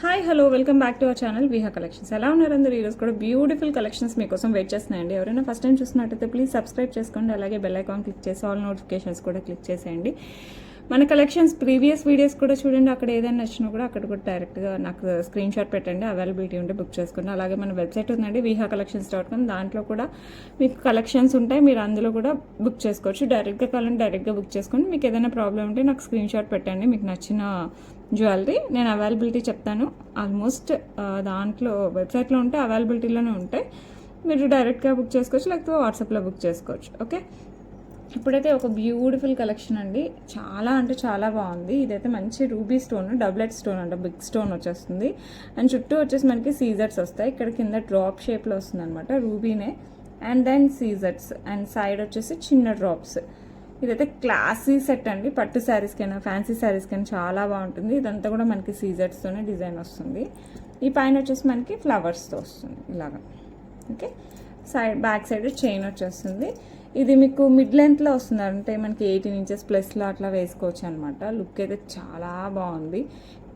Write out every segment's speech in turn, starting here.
Hi hello welcome back to our channel Viha collections. ఎలా ఉన్నారు అందరూ? ఈరోజు కూడా బ్యూటిఫుల్ కలెక్షన్స్ మీకోసం వెయిట్ చేస్తున్నాయండి. ఎవరైనా ఫస్ట్ టైం చూస్తున్నట్టయితే ప్లీజ్ సబ్స్క్రైబ్ చేసుకోండి. అలాగే బెల్ ఐకాన్ క్లిక్ చేసి ఆల్ నోటిఫికేషన్స్ కూడా క్లిక్ చేసేయండి. మన కలెక్షన్స్ ప్రీవియస్ వీడియోస్ కూడా చూడండి. అక్కడ ఏదైనా నచ్చినా కూడా అక్కడ కూడా డైరెక్ట్గా నాకు స్క్రీన్ షాట్ పెట్టండి. అవైలబిలిటీ ఉంటే బుక్ చేసుకోండి. అలాగే మన వెబ్సైట్ ఉందండి vihacollections.com. దాంట్లో కూడా మీకు కలెక్షన్స్ ఉంటాయి. మీరు అందులో కూడా బుక్ చేసుకోవచ్చు. డైరెక్ట్గా కావాలంటే డైరెక్ట్గా బుక్ చేసుకోండి. మీకు ఏదైనా ప్రాబ్లం ఉంటే నాకు స్క్రీన్ షాట్ పెట్టండి. మీకు నచ్చిన జ్యువెలరీ నేను అవైలబిలిటీ చెప్తాను. ఆల్మోస్ట్ దాంట్లో వెబ్సైట్లో ఉంటే అవైలబిలిటీలోనే ఉంటాయి. మీరు డైరెక్ట్గా బుక్ చేసుకోవచ్చు, లేకపోతే వాట్సాప్లో బుక్ చేసుకోవచ్చు. ఓకే, ఇప్పుడైతే ఒక బ్యూటిఫుల్ కలెక్షన్ అండి. చాలా అంటే చాలా బాగుంది. ఇదైతే మంచి రూబీ స్టోన్, డబ్లెట్ స్టోన్ అంట, బిగ్ స్టోన్ వచ్చేస్తుంది. అండ్ చుట్టూ వచ్చేసి మనకి సీజర్స్ వస్తాయి. ఇక్కడ కింద డ్రాప్ షేప్లో వస్తుంది అనమాట, రూబీనే. And then scissors and side వచ్చేసి చిన్న డ్రాప్స్. ఇదైతే క్లాసీ సెట్ అండి. పట్టు శారీస్కైనా ఫ్యాన్సీ శారీస్కైనా చాలా బాగుంటుంది. ఇదంతా కూడా మనకి సీజర్స్తోనే డిజైన్ వస్తుంది. ఈ పైన వచ్చేసి మనకి ఫ్లవర్స్తో వస్తుంది ఇలాగా. ఓకే, బ్యాక్ సైడ్ చైన్ వచ్చేస్తుంది. ఇది మీకు మిడ్ లెంత్లో వస్తుంది, అంటే మనకి 18 ఇంచెస్ ప్లస్లో అట్లా వేసుకోవచ్చు అనమాట. లుక్ అయితే చాలా బాగుంది.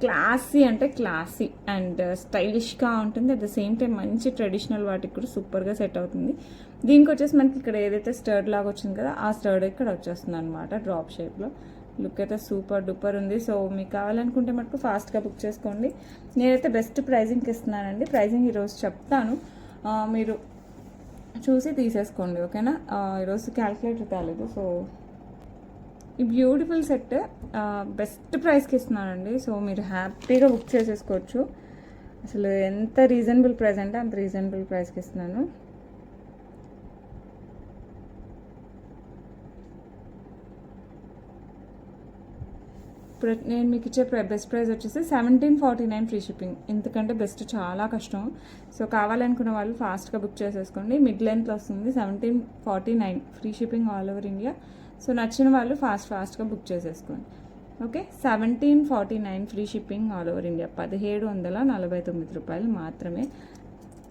క్లాసీ అంటే క్లాసీ అండ్ స్టైలిష్గా ఉంటుంది. అట్ ద సేమ్ టైం మంచి ట్రెడిషనల్ వాటికి కూడా సూపర్గా సెట్ అవుతుంది. దీనికి వచ్చేసి మనకి ఇక్కడ ఏదైతే స్టర్డ్ లాగా వచ్చింది కదా, ఆ స్టర్డ్ ఇక్కడ వచ్చేస్తుంది అనమాట డ్రాప్ షేప్లో. లుక్ అయితే సూపర్ డూపర్ ఉంది. సో మీకు కావాలనుకుంటే మటుకు ఫాస్ట్గా బుక్ చేసుకోండి. నేనైతే బెస్ట్ ప్రైజింగ్కి ఇస్తున్నానండి. ప్రైజింగ్ ఈరోజు చెప్తాను, మీరు చూసి తీసేసుకోండి. ఓకేనా, ఈరోజు క్యాల్కులేటర్ తేలేదు. సో ఈ బ్యూటిఫుల్ సెట్ బెస్ట్ ప్రైస్కి ఇస్తున్నానండి. సో మీరు హ్యాపీగా బుక్ చేసేసుకోవచ్చు. అసలు ఎంత రీజనబుల్ ప్రైస్ అంటే అంత రీజనబుల్ ప్రైస్కి ఇస్తున్నాను. ఇప్పుడు నేను మీకు ఇచ్చే బెస్ట్ ప్రైస్ వచ్చేసి 1749 ఫ్రీ షిప్పింగ్. ఎందుకంటే బెస్ట్ చాలా కష్టం. సో కావాలనుకున్న వాళ్ళు ఫాస్ట్గా బుక్ చేసేసుకోండి. మిడ్ లెంత్లో వస్తుంది. 1749 free shipping all over India. So నచ్చిన వాళ్ళు ఫాస్ట్గా బుక్ చేసేసుకోండి. Okay, 1749 free shipping all over India. 1749 రూపాయలు మాత్రమే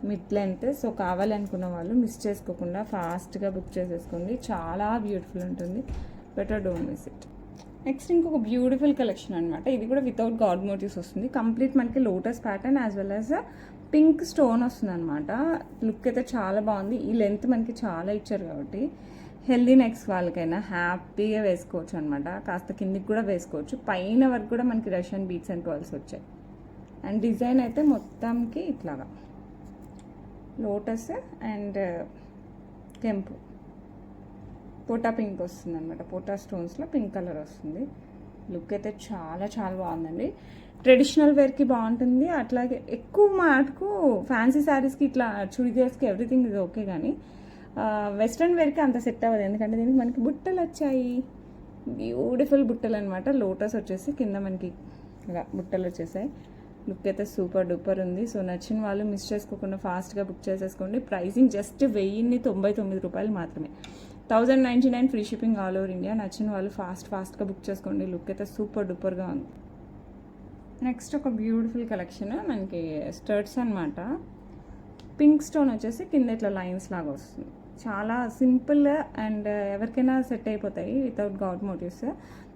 మిడ్ లెంత్. సో కావాలనుకున్న వాళ్ళు మిస్ చేసుకోకుండా ఫాస్ట్గా బుక్ చేసేసుకోండి. చాలా బ్యూటిఫుల్ ఉంటుంది. Better don't miss it. Next ఇంకొక బ్యూటిఫుల్ కలెక్షన్ అనమాట. ఇది కూడా వితౌట్ గాడ్ మోటివ్స్ వస్తుంది. కంప్లీట్ మనకి lotus pattern as well as pink stone వస్తుంది అనమాట. లుక్ అయితే చాలా బాగుంది. ఈ లెంత్ మనకి చాలా ఇచ్చారు కాబట్టి హెల్దీ నెక్స్ వాళ్ళకైనా హ్యాపీగా వేసుకోవచ్చు అనమాట. కాస్త కిందికి కూడా వేసుకోవచ్చు. పైన వరకు కూడా మనకి రష్యన్ బీట్స్ అండ్ పర్ల్స్ వచ్చాయి. అండ్ డిజైన్ అయితే మొత్తంకి ఇట్లాగా లోటస్ అండ్ కెంపు పోటా పింక్ వస్తుంది అనమాట. పోటా స్టోన్స్లో పింక్ కలర్ వస్తుంది. లుక్ అయితే చాలా చాలా బాగుందండి. ట్రెడిషనల్ వేర్కి బాగుంటుంది. అట్లాగే ఎక్కువ మాటకు ఫ్యాన్సీ శారీస్కి ఇట్లా చుడిదార్స్కి ఎవ్రీథింగ్ ఇది ఓకే, కానీ వెస్ట్రన్ వేర్కి అంత సెట్ అవ్వదు. ఎందుకంటే దీనికి మనకి బుట్టలు వచ్చాయి, బ్యూటిఫుల్ బుట్టలు అనమాట. లోటస్ వచ్చేసి కింద మనకి ఇలా బుట్టలు వచ్చేసాయి. లుక్ అయితే సూపర్ డూపర్ ఉంది. సో నచ్చిన వాళ్ళు మిస్ చేసుకోకుండా ఫాస్ట్గా బుక్ చేసేసుకోండి. ప్రైసింగ్ జస్ట్ 1099 రూపాయలు మాత్రమే. 1099 free shipping all over India. నచ్చిన వాళ్ళు ఫాస్ట్గా బుక్ చేసుకోండి. లుక్ అయితే సూపర్ డూపర్గా ఉంది. నెక్స్ట్ ఒక బ్యూటిఫుల్ కలెక్షన్ మనకి స్టర్ట్స్ అనమాట. పింక్ స్టోన్ వచ్చేసి కింద ఇట్లా లైన్స్ లాగా వస్తుంది. చాలా సింపుల్ అండ్ ఎవరికైనా సెట్ అయిపోతాయి వితౌట్ గాడ్ మోటివ్స్.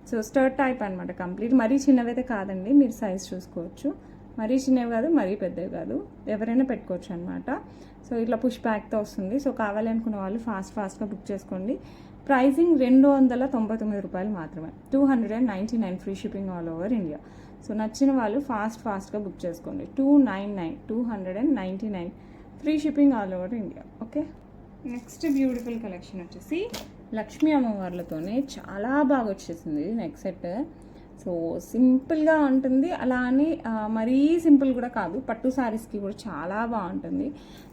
సో స్టర్ట్ టైప్ అనమాట కంప్లీట్. మరీ చిన్నవైతే కాదండి, మీరు సైజ్ చూసుకోవచ్చు. మరీ చిన్నవి కాదు, మరీ పెద్దవి కాదు, ఎవరైనా పెట్టుకోవచ్చు అనమాట. సో ఇట్లా పుష్ బ్యాక్తో వస్తుంది. సో కావాలి అనుకున్న వాళ్ళు ఫాస్ట్గా బుక్ చేసుకోండి. ప్రైసింగ్ 299 రూపాయలు మాత్రమే. 299 free shipping all over India. So నచ్చిన వాళ్ళు ఫాస్ట్గా బుక్ చేసుకోండి. 299 free shipping all over India. Okay, next beautiful collection వచ్చేసి లక్ష్మీ అమ్మవార్లతోనే చాలా బాగా వచ్చేసింది నెక్ సెట్. సో సింపుల్గా ఉంటుంది, అలా అని మరీ సింపుల్ కూడా కాదు. పట్టు శారీస్కి కూడా చాలా బాగుంటుంది.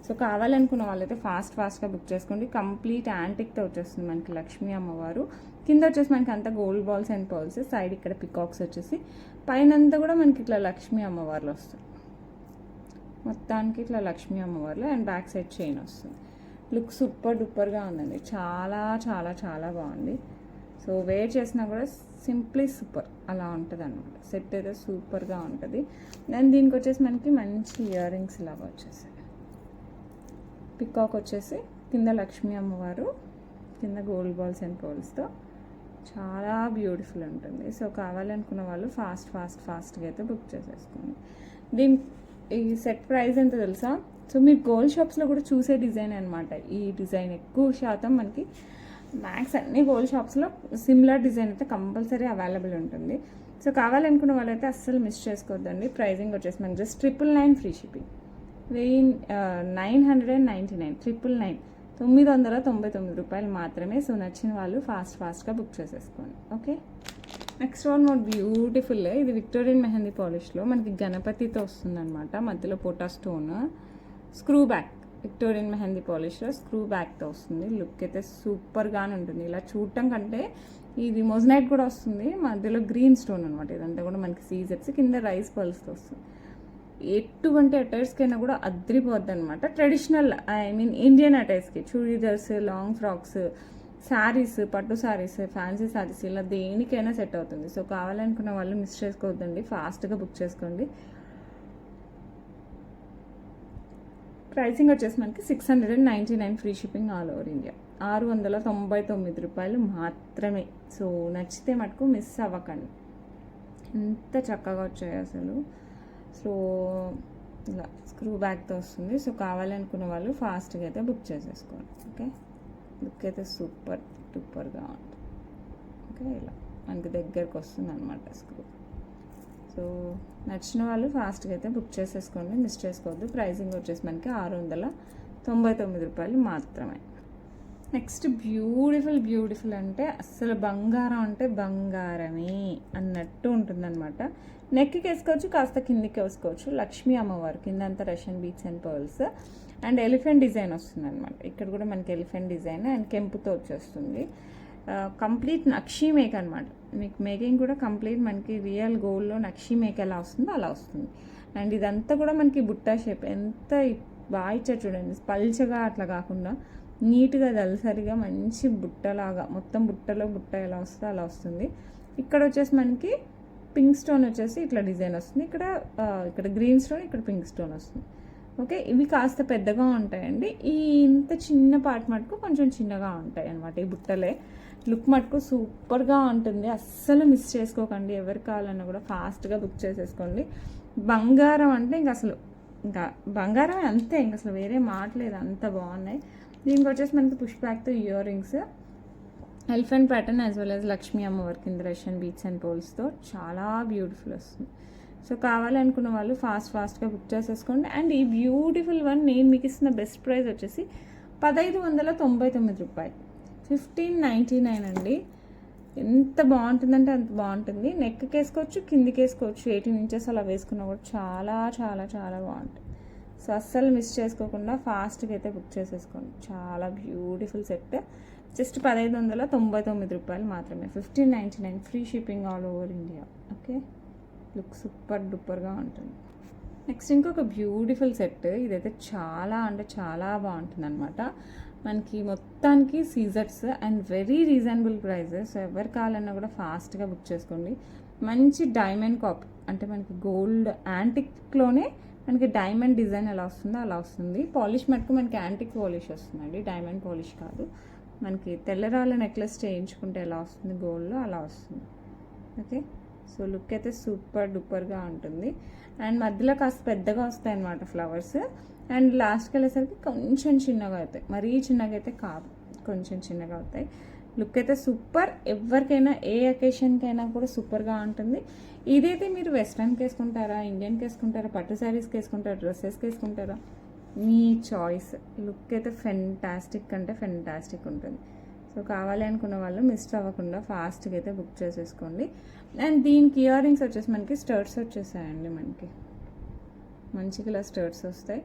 సో కావాలనుకున్న వాళ్ళైతే ఫాస్ట్గా బుక్ చేసుకోండి. కంప్లీట్ యాంటిక్తో వచ్చేస్తుంది మనకి లక్ష్మీ అమ్మవారు. కింద వచ్చేసి మనకి అంతా gold balls and pearls, side ఇక్కడ పికాక్స్ వచ్చేసి, పైన అంతా కూడా మనకి ఇట్లా లక్ష్మీ అమ్మవార్లు వస్తుంది. మొత్తానికి ఇట్లా లక్ష్మీ అమ్మవార్లు అండ్ బ్యాక్ సైడ్ చైన్ వస్తుంది. లుక్ సూపర్ డూపర్గా ఉందండి. చాలా చాలా చాలా బాగుంది. సో వేర్ చేసినా కూడా సింప్లీ సూపర్ అలా ఉంటుంది అనమాట. సెట్ అయితే సూపర్గా ఉంటుంది. అండ్ దీనికి వచ్చేసి మనకి మంచి ఇయర్ రింగ్స్ ఇలాగా వచ్చేసాయి. పికాక్ వచ్చేసి కింద లక్ష్మీ అమ్మవారు, కింద గోల్డ్ బాల్స్ అండ్ పర్ల్స్తో చాలా బ్యూటిఫుల్ ఉంటుంది. సో కావాలనుకున్న వాళ్ళు ఫాస్ట్గా అయితే బుక్ చేసేసుకోండి. దీని ఈ సెట్ ప్రైస్ ఎంత తెలుసా? సో మీరు గోల్డ్ షాప్స్లో కూడా చూసే డిజైన్ అనమాట. ఈ డిజైన్ ఎక్కువ శాతం మనకి మ్యాక్స్ అన్ని గోల్డ్ షాప్స్లో సిమిలర్ డిజైన్ అయితే కంపల్సరీ అవైలబుల్ ఉంటుంది. సో కావాలనుకున్న వాళ్ళైతే అస్సలు మిస్ చేసుకోవద్దండి. ప్రైజింగ్ వచ్చేసి మనకి జస్ట్ 999 ఫ్రీ షిప్పింగ్, 999 999 రూపాయలు మాత్రమే. సో నచ్చిన వాళ్ళు ఫాస్ట్గా బుక్ చేసేసుకోండి. Okay, next one more beautiful. ఇది విక్టోరియన్ మెహందీ పాలిష్లో మనకి గణపతితో వస్తుంది అనమాట. మధ్యలో పోటా stone, screw back. Victorian mehndi పాలిష్లో స్క్రూ బ్యాక్తో వస్తుంది. లుక్ అయితే సూపర్గానే ఉంటుంది. ఇలా చూడటం కంటే ఇది మొజనైట్ కూడా వస్తుంది, మధ్యలో గ్రీన్ స్టోన్ అనమాట. ఇదంతా కూడా మనకి సీజర్స్, కింద రైస్ పల్స్తో వస్తుంది. ఎటువంటి అటైర్స్కైనా కూడా అద్రిపోద్ది అనమాట. ట్రెడిషనల్ ఇండియన్ అటైర్స్కి చూడీదర్స్, లాంగ్ ఫ్రాక్స్, శారీస్, పట్టు శారీస్, ఫ్యాన్సీ శారీస్, ఇలా దేనికైనా సెట్ అవుతుంది. సో కావాలనుకున్న వాళ్ళు మిస్ చేసుకోవద్దండి, ఫాస్ట్గా బుక్ చేసుకోండి. ప్రైసింగ్ వచ్చేసి మనకి 699 free shipping all over India, 699 రూపాయలు మాత్రమే. సో నచ్చితే మటుకు మిస్ అవ్వకండి. ఎంత చక్కగా వచ్చాయి అసలు. సో ఇలా స్క్రూ బ్యాక్తో వస్తుంది. సో కావాలనుకున్న వాళ్ళు ఫాస్ట్గా అయితే బుక్ చేసేసుకోండి. ఓకే, లుక్ అయితే సూపర్గా ఉంటుంది. ఓకే, ఇలా మనకి దగ్గరకు వస్తుంది అనమాట స్క్రూ. సో నచ్చిన వాళ్ళు ఫాస్ట్గా అయితే బుక్ చేసేసుకోండి, మిస్ చేసుకోవద్దు. ప్రైజింగ్ వచ్చేసి మనకి 699 రూపాయలు మాత్రమే. నెక్స్ట్ బ్యూటిఫుల్ అంటే అస్సలు బంగారం అంటే బంగారమే అన్నట్టు ఉంటుందన్నమాట. నెక్కి వేసుకోవచ్చు, కాస్త కిందికి వేసుకోవచ్చు. లక్ష్మీ అమ్మవారు కింద అంతా Russian beats and pearls and elephant design వస్తుంది అనమాట. ఇక్కడ కూడా మనకి ఎలిఫెంట్ డిజైన్ అండ్ కెంపుతో వచ్చేస్తుంది. కంప్లీట్ నక్షీ మేక్ అనమాట. మీకు మేకింగ్ కూడా కంప్లీట్ మనకి రియల్ గోల్డ్లో నక్షీ మేక్ ఎలా వస్తుందో అలా వస్తుంది. అండ్ ఇదంతా కూడా మనకి బుట్టా షేప్, ఎంత బాగా ఇచ్చారు చూడండి. పల్చగా అట్లా కాకుండా నీట్గా దళసరిగా మంచి బుట్టలాగా, మొత్తం బుట్టలో బుట్ట ఎలా వస్తుందో అలా వస్తుంది. ఇక్కడ వచ్చేసి మనకి పింక్ స్టోన్ వచ్చేసి ఇట్లా డిజైన్ వస్తుంది. ఇక్కడ గ్రీన్ స్టోన్, ఇక్కడ పింక్ స్టోన్ వస్తుంది. ఓకే, ఇవి కాస్త పెద్దగా ఉంటాయండి. ఈ ఇంత చిన్న పార్ట్ మటుకు కొంచెం చిన్నగా ఉంటాయి అనమాట. ఈ బుట్టలే లుక్ మటుకు సూపర్గా ఉంటుంది. అస్సలు మిస్ చేసుకోకండి. ఎవరు కావాలన్నా కూడా ఫాస్ట్గా బుక్ చేసేసుకోండి. బంగారం అంటే ఇంకా బంగారం అంతే, ఇంక అసలు వేరే మాటలేదు, అంత బాగున్నాయి. దీనికి వచ్చేసి మనకి పుష్ బ్యాక్తో earrings, elephant pattern as well as Lakshmi అమ్మవారి కింద రష్యన్ బీట్స్ అండ్ పోల్స్తో చాలా బ్యూటిఫుల్ వస్తుంది. సో కావాలనుకున్న వాళ్ళు ఫాస్ట్గా బుక్ చేసేసుకోండి. అండ్ ఈ బ్యూటిఫుల్ వన్ నేను మీకు ఇస్తున్న బెస్ట్ ప్రైస్ వచ్చేసి 1599 రూపాయలు, 1599 అండి. ఎంత బాగుంటుందంటే అంత బాగుంటుంది. నెక్కి వేసుకోవచ్చు, కిందికి వేసుకోవచ్చు, 18 ఇంచెస్ అలా వేసుకున్నా కూడా చాలా బాగుంటుంది. సో అస్సలు మిస్ చేసుకోకుండా ఫాస్ట్గా అయితే బుక్ చేసేసుకోండి. చాలా బ్యూటిఫుల్ సెట్, జస్ట్ 1599 రూపాయలు మాత్రమే, 1599 free shipping all over India. Okay, look సూపర్గా ఉంటుంది. నెక్స్ట్ ఇంకొక బ్యూటిఫుల్ సెట్. ఇదైతే చాలా బాగుంటుంది అనమాట. మనకి మొత్తానికి సీజర్స్ and very reasonable prices. So ఎవరు కావాలన్నా కూడా ఫాస్ట్గా బుక్ చేసుకోండి. మంచి డైమండ్ కాపీ, అంటే మనకి గోల్డ్ యాంటిక్లోనే మనకి డైమండ్ డిజైన్ ఎలా వస్తుందో అలా వస్తుంది. పాలిష్ మటుకు మనకి యాంటిక్ పాలిష్ వస్తుందండి, డైమండ్ పాలిష్ కాదు. మనకి తెల్లరాళ్ళ నెక్లెస్ చేయించుకుంటే ఎలా వస్తుంది గోల్డ్లో అలా వస్తుంది. ఓకే, సో లుక్ అయితే సూపర్గా ఉంటుంది. అండ్ మధ్యలో కాస్త పెద్దగా వస్తాయి అన్నమాట ఫ్లవర్స్. అండ్ లాస్ట్కి వెళ్ళేసరికి కొంచెం చిన్నగా అవుతాయి, మరీ చిన్నగా అయితే కాదు, కొంచెం చిన్నగా అవుతాయి. లుక్ అయితే సూపర్. ఎవరికైనా ఏ అకేషన్కైనా కూడా సూపర్గా ఉంటుంది. ఇదైతే మీరు వెస్ట్రన్కి వేసుకుంటారా, ఇండియన్కి వేసుకుంటారా, పట్టు శారీస్కి వేసుకుంటారా, డ్రెస్సెస్కి వేసుకుంటారా, మీ చాయిస్. లుక్ అయితే ఫెంటాస్టిక్ ఉంటుంది. సో కావాలి అనుకున్న వాళ్ళు మిస్ అవ్వకుండా ఫాస్ట్గా అయితే బుక్ చేసేసుకోండి. అండ్ దీనికి ఇయర్ రింగ్స్ వచ్చేసి మనకి స్టర్ట్స్ వచ్చేసాయండి. మనకి మంచిగా ఇలా స్టర్ట్స్ వస్తాయి.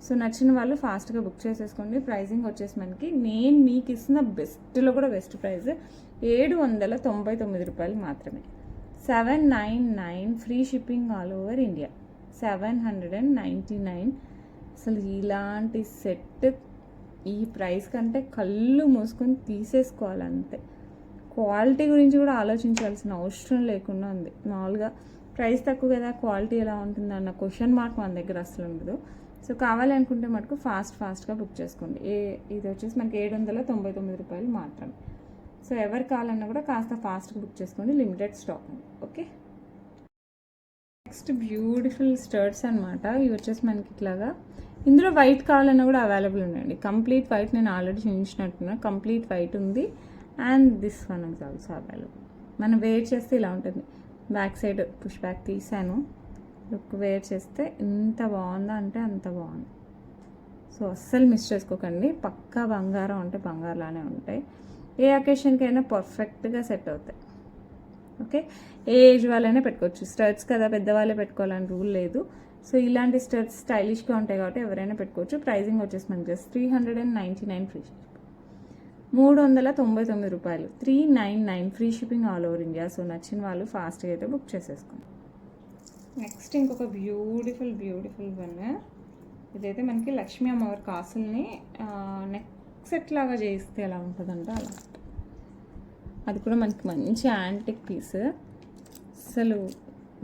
సో నచ్చిన వాళ్ళు ఫాస్ట్గా బుక్ చేసేసుకోండి. ప్రైజింగ్ వచ్చేసి మనకి నేను మీకు ఇస్తున్న బెస్ట్లో కూడా బెస్ట్ ప్రైస్ 799 రూపాయలు మాత్రమే, 799 free shipping all over India, 799. అసలు ఇలాంటి సెట్ ఈ ప్రైస్ కంటే కళ్ళు మూసుకొని తీసేసుకోవాలి అంతే. క్వాలిటీ గురించి కూడా ఆలోచించాల్సిన అవసరం లేకుండా ఉంది. మామూలుగా ప్రైస్ తక్కువ కదా, క్వాలిటీ ఎలా ఉంటుంది అన్న క్వశ్చన్ మార్క్ మన దగ్గర అసలు ఉండదు. సో కావాలి అనుకుంటే మటుకు ఫాస్ట్గా బుక్ చేసుకోండి. ఇది వచ్చేసి మనకి 799 రూపాయలు మాత్రమే. సో ఎవరు కావాలన్నా కూడా కాస్త ఫాస్ట్గా బుక్ చేసుకోండి, limited stock. Okay. Next beautiful స్టర్ట్స్ అనమాట. ఇవి వచ్చేసి మనకి ఇట్లాగా ఇందులో వైట్ కావాలన్నా కూడా అవైలబుల్ ఉన్నాయండి. కంప్లీట్ వైట్ నేను ఆల్రెడీ చూపించినట్టున్నా, కంప్లీట్ వైట్ ఉంది. And this one is also available. మనం వేర్ చేస్తే ఇలా ఉంటుంది. బ్యాక్ సైడ్ పుష్ బ్యాక్ తీసాను. లుక్ వేర్ చేస్తే ఎంత బాగుందో అంటే అంత బాగుంది. సో అస్సలు మిస్ చేసుకోకండి. పక్కా బంగారం అంటే బంగారులానే ఉంటాయి. ఏ అకేషన్కైనా పర్ఫెక్ట్గా సెట్ అవుతాయి. ఓకే, ఏ ఏజ్ వాళ్ళైనా పెట్టుకోవచ్చు. స్టర్ట్స్ కదా, పెద్దవాళ్ళే పెట్టుకోవాలని రూల్ లేదు. సో ఇలాంటి స్టర్ట్స్ స్టైలిష్గా ఉంటాయి కాబట్టి ఎవరైనా పెట్టుకోవచ్చు. ప్రైజింగ్ వచ్చేసి మనకి జస్ట్ 399 ఫ్రీ షిప్పింగ్, 399 రూపాయలు, 399 free shipping all over India. So నచ్చిన వాళ్ళు ఫాస్ట్గా అయితే బుక్ చేసేసుకోండి. నెక్స్ట్ ఇంకొక బ్యూటిఫుల్ వన్. ఇదైతే మనకి లక్ష్మీ అమ్మవారి కాసుల్ని నెక్ సెట్ లాగా చేయిస్తే ఎలా ఉంటుందంటే అలా. అది కూడా మనకి మంచి యాంటిక్ పీస్. అసలు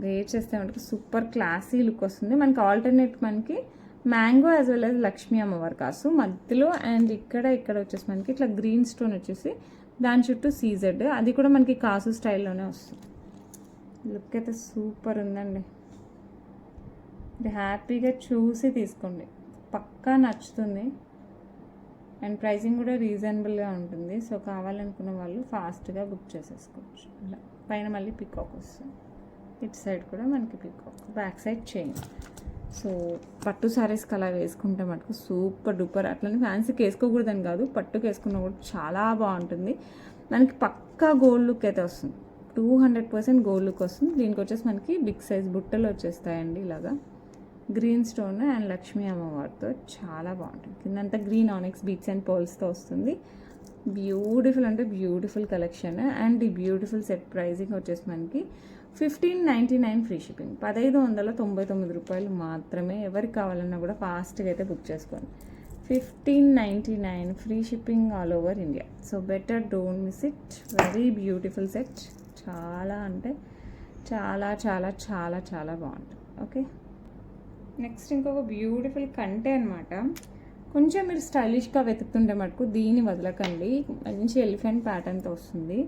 వేర్ చేస్తే మనకి సూపర్ క్లాసీ లుక్ వస్తుంది. మనకి ఆల్టర్నేట్ మనకి mango as well as Lakshmi అమ్మవారి కాసు మధ్యలో, అండ్ ఇక్కడ వచ్చేసి మనకి ఇట్లా గ్రీన్ స్టోన్ వచ్చేసి దాని చుట్టూ సీజెడ్. అది కూడా మనకి కాసు స్టైల్లోనే వస్తుంది. లుక్ అయితే సూపర్ ఉందండి. ఇది హ్యాపీగా చూసి తీసుకోండి, పక్కా నచ్చుతుంది. అండ్ ప్రైసింగ్ కూడా రీజనబుల్గా ఉంటుంది. సో కావాలనుకున్న వాళ్ళు ఫాస్ట్గా బుక్ చేసేసుకోవచ్చు. ఇలా పైన మళ్ళీ పికాక్ వస్తుంది, ఇటు సైడ్ కూడా మనకి peacock, back side chain. So పట్టు సారీస్కి అలా వేసుకుంటే మటుకు సూపర్ డూపర్. అట్లనే ఫ్యాన్సీకి వేసుకోకూడదని కాదు, పట్టుకు వేసుకున్న కూడా చాలా బాగుంటుంది. మనకి పక్కా గోల్డ్ లుక్ అయితే వస్తుంది, 200% గోల్డ్ లుక్ వస్తుంది. దీనికి వచ్చేసి మనకి బిగ్ సైజ్ బుట్టలు వచ్చేస్తాయండి ఇలాగా, గ్రీన్ స్టోన్ అండ్ లక్ష్మీ అమ్మవారితో చాలా బాగుంటుంది. కిందంతా గ్రీన్ ఆనిక్స్ బీట్స్ అండ్ పర్ల్స్తో వస్తుంది. బ్యూటిఫుల్ అంటే బ్యూటిఫుల్ కలెక్షన్. అండ్ ఈ బ్యూటిఫుల్ సెట్ ప్రైజింగ్ వచ్చేసి మనకి 1599 ఫ్రీ షిప్పింగ్, 1599 రూపాయలు మాత్రమే. ఎవరికి కావాలన్నా కూడా ఫాస్ట్గా అయితే బుక్ చేసుకోండి. 1599 free shipping all over India. So better don't miss it. Very beautiful set, చాలా అంటే చాలా చాలా చాలా చాలా బాగుంటుంది. ఓకే, నెక్స్ట్ ఇంకొక బ్యూటిఫుల్ కంటే అనమాట. కొంచెం మీరు స్టైలిష్గా వెతుకుతుంటే మటుకు దీన్ని వదలకండి. మంచి ఎలిఫెంట్ ప్యాటర్న్తో వస్తుంది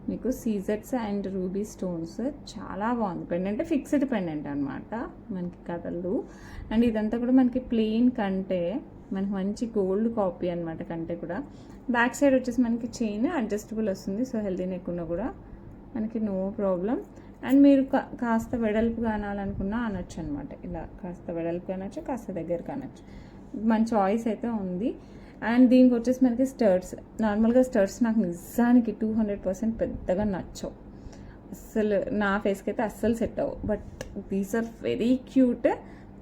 మీకు, సీజెట్స్ అండ్ రూబీ స్టోన్స్. చాలా బాగుంది. పెండెంట్ ఫిక్స్డ్ పెండెంట్ అనమాట, మనకి కథలు. అండ్ ఇదంతా కూడా మనకి ప్లెయిన్ కంటే, మనకి మంచి గోల్డ్ కాపీ అనమాట కంటే కూడా. బ్యాక్ సైడ్ వచ్చేసి మనకి చైన్ అడ్జస్టబుల్ వస్తుంది. సో హెల్దీ నెక్ ఉన్నా కూడా మనకి నో ప్రాబ్లం. అండ్ మీరు కాస్త వెడల్పుగా అనాలనుకున్నా అనొచ్చు అనమాట. ఇలా కాస్త వెడల్పుగా అనొచ్చు, కాస్త దగ్గరకు అనొచ్చు. మన చాయిస్ అయితే ఉంది. అండ్ దీనికి వచ్చేసి మనకి స్టర్ట్స్. నార్మల్గా స్టర్ట్స్ నాకు నిజానికి 200% పెద్దగా నచ్చవు, అస్సలు నా ఫేస్కి అయితే అస్సలు సెట్ అవ్వవు. But these are very cute.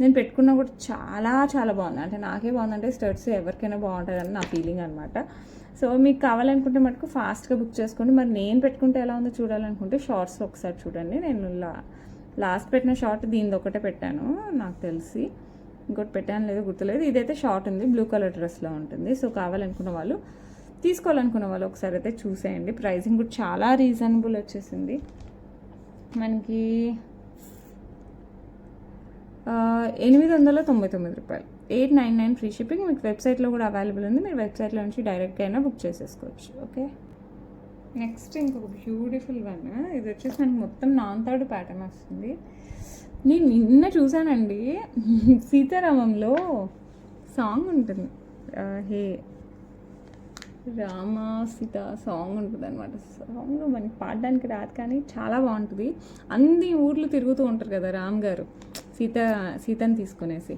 నేను పెట్టుకున్నా కూడా చాలా చాలా బాగుంది. అంటే నాకే బాగుందంటే స్టర్ట్స్ ఎవరికైనా బాగుంటుందని నా ఫీలింగ్ అనమాట. సో మీకు కావాలనుకుంటే మటుకు ఫాస్ట్గా బుక్ చేసుకోండి. మరి నేను పెట్టుకుంటే ఎలా ఉందో చూడాలనుకుంటే షార్ట్స్లో ఒకసారి చూడండి. నేను లాస్ట్ పెట్టిన షార్ట్ దీనిది ఒకటే పెట్టాను నాకు తెలిసి, ఇంకోటి పెట్టాను లేదో గుర్తులేదు. ఇదైతే షార్ట్ ఉంది, బ్లూ కలర్ డ్రెస్లో ఉంటుంది. సో కావాలనుకున్న వాళ్ళు, తీసుకోవాలనుకున్న వాళ్ళు ఒకసారి అయితే చూసేయండి. ప్రైసింగ్ కూడా చాలా రీజనబుల్ వచ్చేసింది మనకి, 899 రూపాయలు, 899 ఫ్రీ షిప్పింగ్. మీకు వెబ్సైట్లో కూడా అవైలబుల్ ఉంది. మీరు వెబ్సైట్లో నుంచి డైరెక్ట్గా అయినా బుక్ చేసేసుకోవచ్చు. ఓకే, నెక్స్ట్ ఇంకొక బ్యూటిఫుల్ వన్. ఇది వచ్చేసి మనకి మొత్తం నాన్తాడు ప్యాటర్న్ వస్తుంది. నేను నిన్న చూసానండి, సీతారామంలో సాంగ్ ఉంటుంది, హే రామ సీత సాంగ్ ఉంటుంది అనమాట. సాంగ్ మనకి పాడడానికి రాదు కానీ చాలా బాగుంటుంది. అన్ని ఊర్లు తిరుగుతూ ఉంటారు కదా రామ్ గారు, సీతని తీసుకునేసి.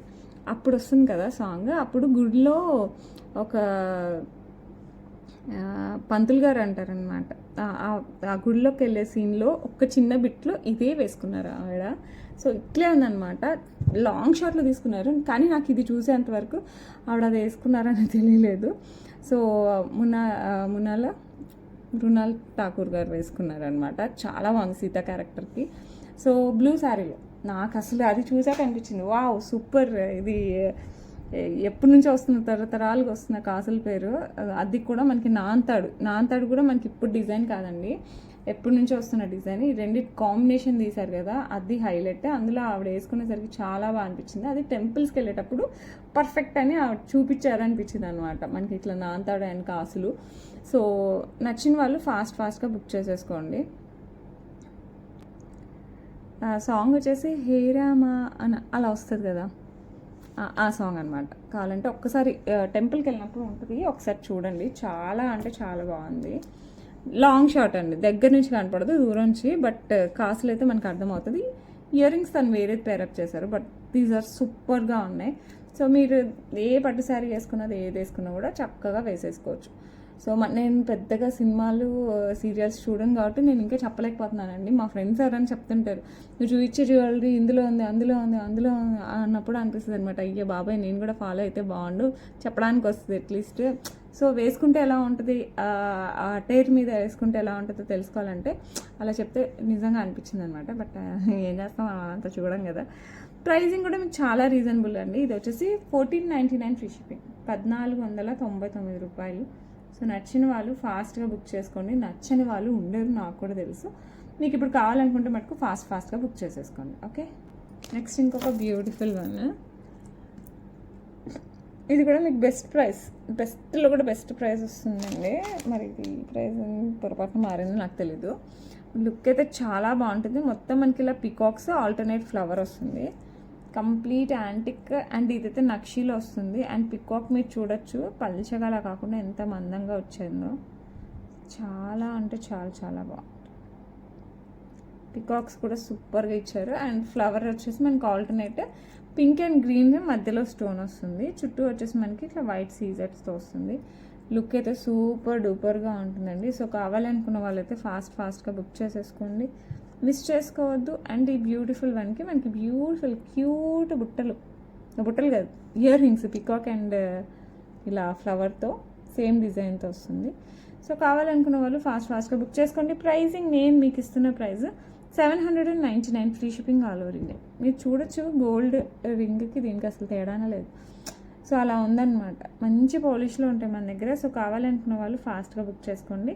అప్పుడు వస్తుంది కదా సాంగ్. అప్పుడు గుడిలో ఒక పంతులు గారు అంటారనమాట, ఆ గుడిలోకి వెళ్ళే సీన్లో ఒక చిన్న బిట్లో ఇదే వేసుకున్నారు ఆవిడ. సో ఇట్లే ఉందన్నమాట, లాంగ్ షాట్లో తీసుకున్నారు. కానీ నాకు ఇది చూసేంతవరకు ఆవిడ అది వేసుకున్నారని తెలియలేదు. సో మృణాల్ ఠాకూర్ గారు వేసుకున్నారనమాట. చాలా బాగుంది సీత క్యారెక్టర్కి. సో బ్లూ శారీలో నాకు అసలు అది చూసాక అనిపించింది, వావ్ సూపర్, ఇది ఎప్పటి నుంచో వస్తున్న తరతరాలుగా వస్తున్న కాసుల పేరు. అది కూడా మనకి నాన్తాడు కూడా మనకి ఇప్పుడు డిజైన్ కాదండి, ఎప్పటి నుంచో వస్తున్న డిజైన్. ఈ రెండింటి కాంబినేషన్ తీశారు కదా, అది హైలైట్. అందులో ఆవిడ వేసుకునేసరికి చాలా బాగా అనిపించింది. అది టెంపుల్స్కి వెళ్ళేటప్పుడు పర్ఫెక్ట్ అని ఆవిడ చూపించారనిపించింది అనమాట మనకి, ఇట్లా నాన్తాడు అండ్ కాసులు. సో నచ్చిన వాళ్ళు ఫాస్ట్గా బుక్ చేసేసుకోండి. సాంగ్ వచ్చేసి హే రామా అని అలా వస్తుంది కదా, ఆ సాంగ్ అనమాట. కావాలంటే ఒక్కసారి టెంపుల్కి వెళ్ళినప్పుడు ఉంటుంది, ఒకసారి చూడండి. చాలా అంటే చాలా బాగుంది. లాంగ్ షాట్ అండి, దగ్గర నుంచి కనపడదు, దూరం నుంచి. బట్ కాసులు అయితే మనకు అర్థమవుతుంది. ఇయర్ రింగ్స్ తను వేరేది పేరప్ చేశారు, బట్ దీస్ ఆర్ సూపర్గా ఉన్నాయి. సో మీరు ఏ పట్టు శారీ వేసుకున్నది ఏది వేసుకున్నా కూడా చక్కగా వేసేసుకోవచ్చు. సో నేను పెద్దగా సినిమాలు సీరియల్స్ చూడను కాబట్టి నేను ఇంకా చెప్పలేకపోతున్నానండి. మా ఫ్రెండ్స్ ఎవరైనా చెప్తుంటారు, నువ్వు చూపించే జ్యువెలరీ ఇందులో ఉంది అందులో ఉంది అందులో ఉంది అన్నప్పుడు అనిపిస్తుంది అనమాట, అయ్యో బాబాయ్ నేను కూడా ఫాలో అయితే బాగుండు, చెప్పడానికి వస్తుంది అట్లీస్ట్. సో వేసుకుంటే ఎలా ఉంటుంది, ఆ టైర్ మీద వేసుకుంటే ఎలా ఉంటుందో తెలుసుకోవాలంటే అలా చెప్తే నిజంగా అనిపించింది అనమాట. బట్ ఏం చేస్తాం, అంతా చూడం కదా. ప్రైజింగ్ కూడా మీకు చాలా రీజనబుల్ అండి. ఇది వచ్చేసి 1499 ఫ్రీ షిప్పింగ్, 1499 రూపాయలు. సో నచ్చిన వాళ్ళు ఫాస్ట్గా బుక్ చేసుకోండి, నచ్చని వాళ్ళు ఉండరు, నాకు కూడా తెలుసు. మీకు ఇప్పుడు కావాలనుకుంటే మటుకు ఫాస్ట్గా బుక్ చేసేసుకోండి. ఓకే, నెక్స్ట్ ఇంకొక బ్యూటిఫుల్ వన్. ఇది కూడా మీకు బెస్ట్లో కూడా బెస్ట్ ప్రైస్ వస్తుందండి. మరి ఇది ప్రైస్ పొరపాటున మారింది నాకు తెలీదు. లుక్ అయితే చాలా బాగుంటుంది. మొత్తం మనకి ఇలా పికాక్స్ ఆల్టర్నేట్ ఫ్లవర్ వస్తుంది, కంప్లీట్ యాంటిక్. అండ్ ఇదైతే నక్షీలో వస్తుంది. అండ్ పికాక్ మీరు చూడొచ్చు, పల్చగా అలా కాకుండా ఎంత మందంగా వచ్చిందో. చాలా అంటే చాలా చాలా బాగుంది. పికాక్స్ కూడా సూపర్గా ఇచ్చారు. అండ్ ఫ్లవర్ వచ్చేసి మనకి ఆల్టర్నేట్ పింక్ అండ్ గ్రీన్ మధ్యలో స్టోన్ వస్తుంది. చుట్టూ వచ్చేసి మనకి ఇట్లా వైట్ సీజర్స్తో వస్తుంది. లుక్ అయితే సూపర్ డూపర్గా ఉంటుందండి. సో కావాలనుకున్న వాళ్ళైతే ఫాస్ట్గా బుక్ చేసేసుకోండి, మిస్ చేసుకోవద్దు. అండ్ ఈ బ్యూటిఫుల్ వన్కి మనకి బ్యూటిఫుల్ క్యూట్ బుట్టలు కాదు, ఇయర్ రింగ్స్ పికాక్ అండ్ ఇలా ఫ్లవర్తో సేమ్ డిజైన్తో వస్తుంది. సో కావాలనుకున్న వాళ్ళు ఫాస్ట్గా బుక్ చేసుకోండి. ప్రైజింగ్ నేను మీకు ఇస్తున్న price 799 free shipping all over India. మీరు చూడొచ్చు, గోల్డ్ రింగ్కి దీనికి అసలు తేడానే లేదు. సో అలా ఉందన్నమాట, మంచి పాలిష్లో ఉంటాయి మన దగ్గర. సో కావాలనుకున్న వాళ్ళు ఫాస్ట్గా బుక్ చేసుకోండి.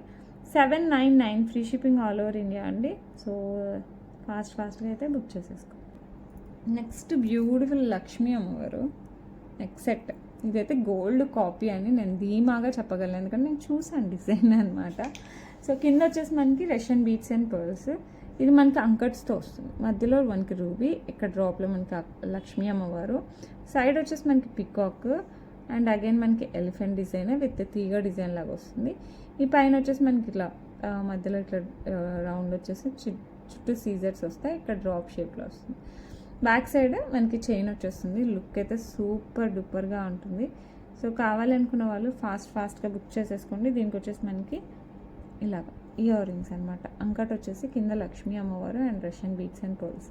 799 free shipping all over India అండి. సో ఫాస్ట్గా అయితే బుక్ చేసేసుకో. నెక్స్ట్ బ్యూటిఫుల్ లక్ష్మీ అమ్మవారు నెక్ సెట్. ఇదైతే గోల్డ్ కాపీ అని నేను ధీమాగా చెప్పగలను, ఎందుకంటే నేను చూసాను డిజైన్ అనమాట. సో కింద వచ్చేసి మనకి రష్యన్ బీట్స్ అండ్ పర్ల్స్. ఇది మనకి అంకట్స్తో వస్తుంది, మధ్యలో మనకి రూబీ, ఇక్కడ డ్రాప్లో మనకి లక్ష్మీ అమ్మవారు. సైడ్ వచ్చేసి మనకి పికాక్ అండ్ అగైన్ మనకి ఎలిఫెంట్ డిజైన్ విత్ తీగ డిజైన్ లాగా వస్తుంది. ఈ పైన వచ్చేసి మనకి ఇట్లా మధ్యలో ఇట్లా రౌండ్ వచ్చేసి చుట్టూ సీజర్స్ వస్తాయి, ఇక్కడ డ్రాప్ షేప్లో వస్తుంది. బ్యాక్ సైడ్ మనకి చైన్ వచ్చేస్తుంది. లుక్ అయితే సూపర్ డూపర్గా ఉంటుంది. సో కావాలనుకున్న వాళ్ళు ఫాస్ట్గా బుక్ చేసేసుకోండి. దీనికి వచ్చేసి మనకి ఇలాగ ఇయర్ రింగ్స్ అనమాట. అంకట్ వచ్చేసి కింద లక్ష్మీ అమ్మవారు and Russian beats and pearls.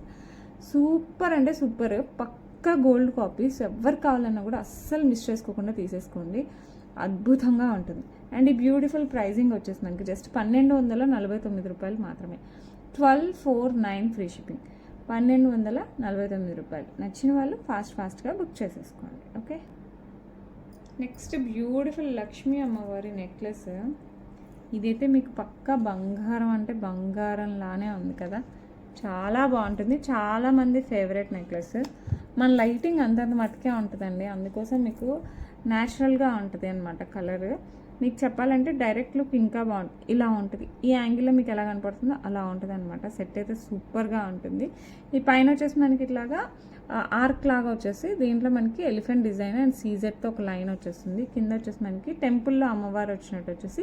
Super అంటే సూపర్, పక్కా గోల్డ్ కాపీస్. ఎవరు కావాలన్నా కూడా అస్సలు మిస్ చేసుకోకుండా తీసేసుకోండి, అద్భుతంగా ఉంటుంది. అండ్ ఈ బ్యూటిఫుల్ ప్రైజింగ్ వచ్చేసి మనకి జస్ట్ 1249 రూపాయలు మాత్రమే. 1249 ఫ్రీ షిప్పింగ్, 1249 రూపాయలు. నచ్చిన వాళ్ళు ఫాస్ట్గా బుక్ చేసేసుకోండి. ఓకే, నెక్స్ట్ బ్యూటిఫుల్ లక్ష్మీ అమ్మవారి నెక్లెస్. ఇదైతే మీకు పక్కా బంగారం అంటే బంగారంలానే ఉంది కదా, చాలా బాగుంటుంది. చాలామంది ఫేవరెట్ నెక్లెస్. మన లైటింగ్ అంతంత మట్టుకే ఉంటుందండి, అందుకోసం మీకు న్యాచురల్గా ఉంటుంది అనమాట కలర్. మీకు చెప్పాలంటే డైరెక్ట్ లుక్ ఇంకా బాగుంటుంది, ఇలా ఉంటుంది. ఈ యాంగిల్లో మీకు ఎలా కనపడుతుందో అలా ఉంటుంది అనమాట. సెట్ అయితే సూపర్గా ఉంటుంది. ఈ పైన వచ్చేసి మనకి ఇట్లాగా ఆర్క్ లాగా వచ్చేసి దీంట్లో మనకి ఎలిఫెంట్ డిజైన్ అండ్ సీజెట్తో ఒక లైన్ వచ్చేస్తుంది. కింద వచ్చేసి మనకి టెంపుల్లో అమ్మవారు వచ్చినట్టు వచ్చేసి,